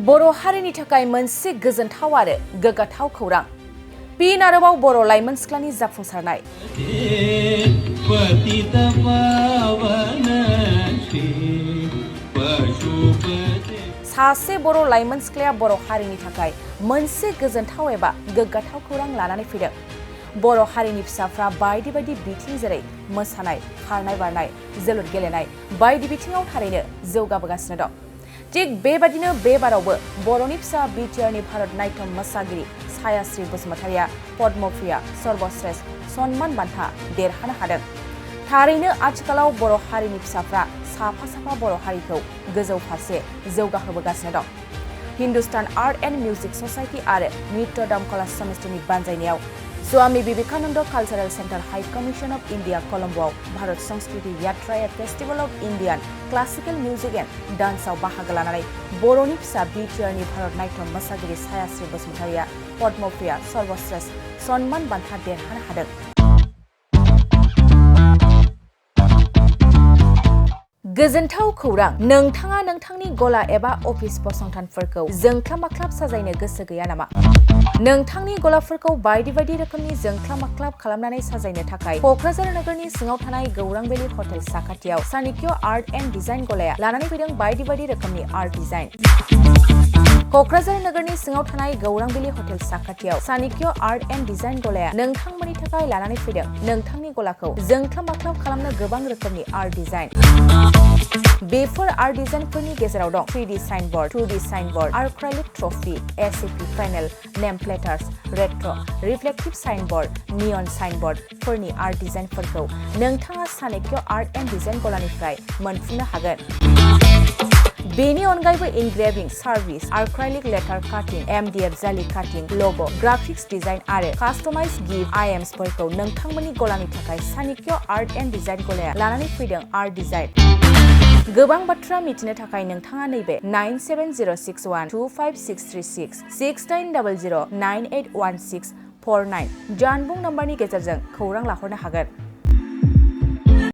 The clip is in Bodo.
बर' हारिनि थाखाय मोनसे गोजोनथाव आरो गोग्गाथाव खौरां। फिन आरोबाव बर' लाइमोन सिख्लानि जाफुंसारनाय। सासे बर' लाइमोन सिख्लाया बर' हारिनि थाखाय मोनसे गोजोनथाव एबा गोग्गाथाव खौरां लानानै फैदों। बर' हारिनि फिसाफ्रा बायदि बायदि बिथिं जेरै मोसानाय, खारनाय बारनाय, जोलुर गेलेनाय बायदि बिथिङाव थारैनो जौगाबोगासिनो दं। थिग बेबादिनो बे बारावबो बर'नि फिसा बिटिआरनि भारत नाट्यम मोसागिरि सायास्रि बसुमतारिया पद्मप्रिया सर्वश्रेष्ठ सन्मान बान्था देरहानो हादों। थारैनो आथिखालाव बर' हारिनि फिसाफ्रा साफा साफा बर' हारिखौ गोजौ फारसे जौगाहोबोगासिनो दं। Hindustan art and music society आरो मित्र दमकला समितिनि बानजायनायाव Swami Vivekananda cultural centre high commission of India कलम्बोआव Bharat Sanskriti Yatra at festival of Indian classical music and डान्सआव बाहागो लानानै बर'नि फिसा बिटिआरनि भारत नाट्यम मोसागिरि सायास्रि बसुमतारिया पद्मप्रिया सर्वश्रेष्ठ सन्मान बान्था देरहानो हादों। गोजोनथाव खौरां, नोंथाङा नोंथांनि गला एबा अफिस फसंथानफोरखौ जोंख्लाब माख्लाब साजायनो गोसो गैया नामा? नोंथांनि गलाफोरखौ बायदि बायदि रोखोमनि जोंख्लाब माख्लाब खालामनानै साजायनो थाखाय क'क्राझार नोगोरनि सिङाव थानाय गौरां भेलि हटेल साखाथियाव सानिक्य आर्ट एन्ड डिजाइन गलाया लानानै फैदों बायदि बायदि रोखोमनि आर्ट डिजाइन। क'क्राझार नोगोरनि सिङाव थानाय गौरां भेलि हटेल साखाथियाव सानिक्य आर्ट एन्ड डिजाइन गलाया नोंथांमोननि थाखाय लानानै फैदों नोंथांनि गलाखौ जोंख्लाब माख्लाब खालामनो गोबां रोखोमनि आर्ट डिजाइन। बेफोर आर्ट डिजाइनफोरनि गेजेराव दं 3D signboard, 2D signboard, acrylic trophy, ACP panel, name प्लेटार्स, रेट्र', रिफ्लेक्टिभ साइनबोर्ड, नियन साइनबोर्डफोरनि आर्ट डिजाइनफोरखौ नोंथाङा सानिक्य आर्ट एन्ड डिजाइन गलानिफ्राय मोनफुंनो हागोन। बेनि अनगायैबो इनग्रेभिं सार्भिस, आर्क्राइलिक लेटार काटिं, MDF जालि काटिं, लग', ग्राफिक्स डिजाइन आरो कास्टमाइज गिफ्ट आइटेम्सफोरखौ नोंथांमोननि गलानि थाखाय सानिक्य आर्ट एन्ड डिजाइन गलाया लानानै फैदों आर्ट डिजाइन। गोबां बाथ्रा मिथिनो थाखाय नोंथाङा नैबे 9706125636 6800981649 जानबुं नम्बरनि गेजेरजों खौरां लाहरनो हागोन।